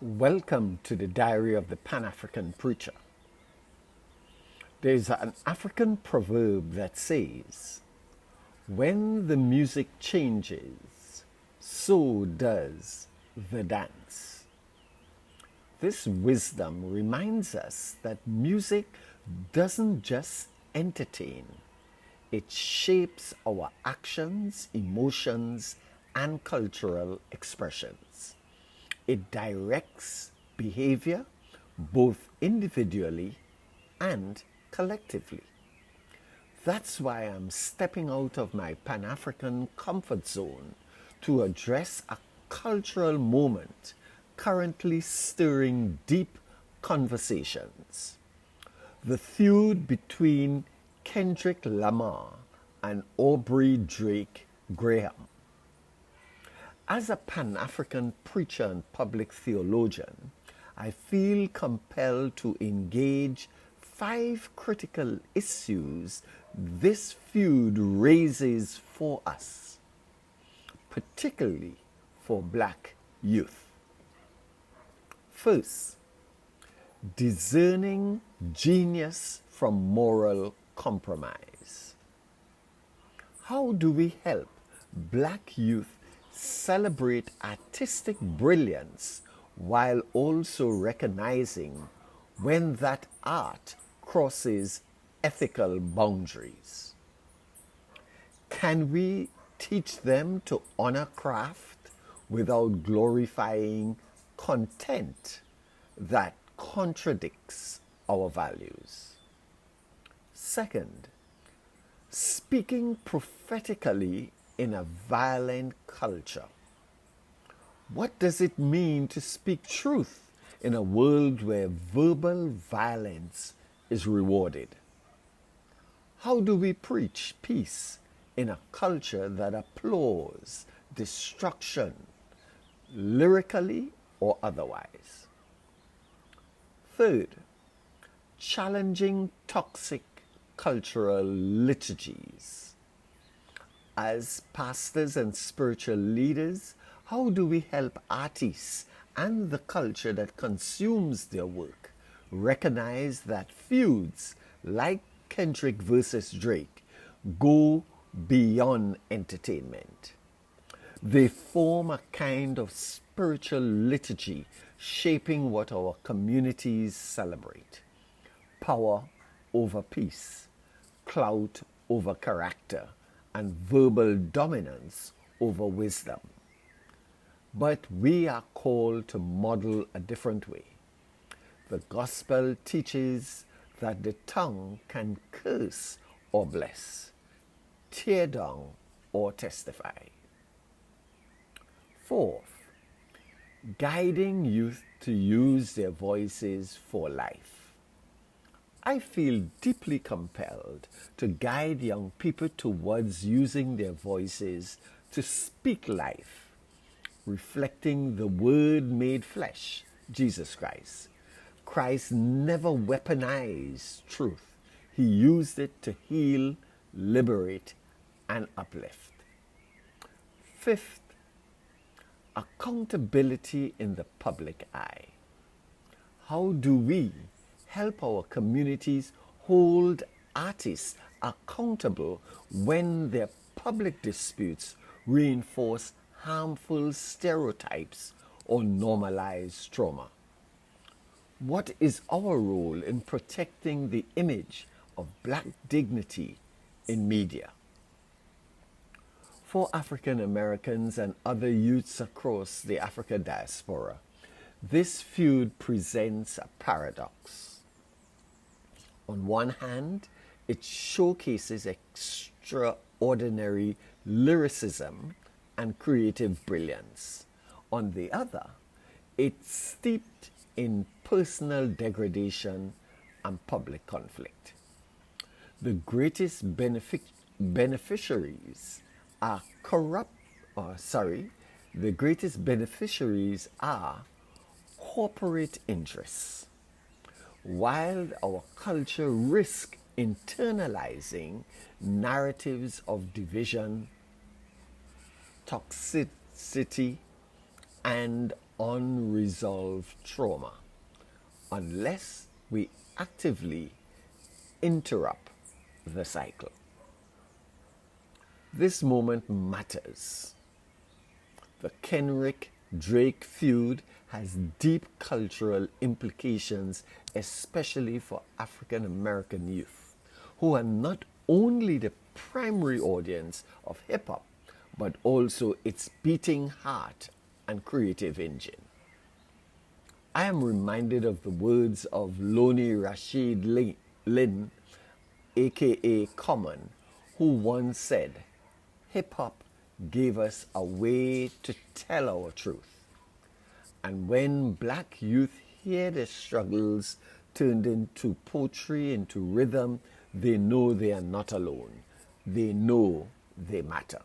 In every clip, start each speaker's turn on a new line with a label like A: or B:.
A: Welcome to the Diary of the Pan-African Preacher. There's an African proverb that says, when the music changes, so does the dance. This wisdom reminds us that music doesn't just entertain, it shapes our actions, emotions, and cultural expressions. It directs behavior both individually and collectively. That's why I'm stepping out of my Pan-African comfort zone to address a cultural moment currently stirring deep conversations. The feud between Kendrick Lamar and Aubrey Drake Graham. As a Pan-African preacher and public theologian, I feel compelled to engage 5 critical issues this feud raises for us, particularly for Black youth. First, discerning genius from moral compromise. How do we help Black youth celebrate artistic brilliance while also recognizing when that art crosses ethical boundaries? Can we teach them to honor craft without glorifying content that contradicts our values? Second, speaking prophetically in a violent culture. What does it mean to speak truth in a world where verbal violence is rewarded? How do we preach peace in a culture that applauds destruction, lyrically or otherwise? Third, challenging toxic cultural liturgies. As pastors and spiritual leaders, how do we help artists and the culture that consumes their work recognize that feuds like Kendrick versus Drake go beyond entertainment? They form a kind of spiritual liturgy shaping what our communities celebrate. Power over peace, clout over character, and verbal dominance over wisdom. But we are called to model a different way. The gospel teaches that the tongue can curse or bless, tear down or testify. Fourth, guiding youth to use their voices for life. I feel deeply compelled to guide young people towards using their voices to speak life, reflecting the Word made flesh, Jesus Christ. Christ never weaponized truth. He used it to heal, liberate, and uplift. Fifth, accountability in the public eye. How do we help our communities hold artists accountable when their public disputes reinforce harmful stereotypes or normalize trauma? What is our role in protecting the image of Black dignity in media? For African Americans and other youths across the Africa diaspora, this feud presents a paradox. On one hand, it showcases extraordinary lyricism and creative brilliance. On the other, it's steeped in personal degradation and public conflict. The greatest beneficiaries are corporate interests, while our culture risks internalizing narratives of division, toxicity, and unresolved trauma unless we actively interrupt the cycle. This moment matters. The Kendrick-Drake feud has deep cultural implications, especially for African American youth, who are not only the primary audience of hip hop, but also its beating heart and creative engine. I am reminded of the words of Lonnie Rashid Lynn, aka Common, who once said, "Hip hop gave us a way to tell our truth." And when black youth hear their struggles turned into poetry, into rhythm, they know they are not alone. They know they matter.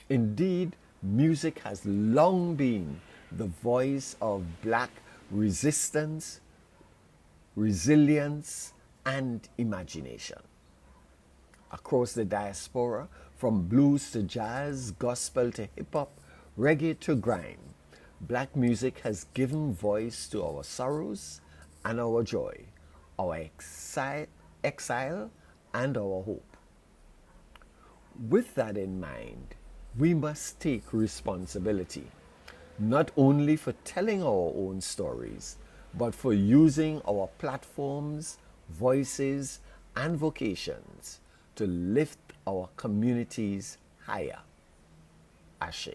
A: Indeed, music has long been the voice of black resistance, resilience, and imagination. Across the diaspora, from blues to jazz, gospel to hip-hop, reggae to grime, black music has given voice to our sorrows and our joy, our exile and our hope. With that in mind, we must take responsibility, not only for telling our own stories, but for using our platforms, voices, and vocations to lift our communities higher. Ashe.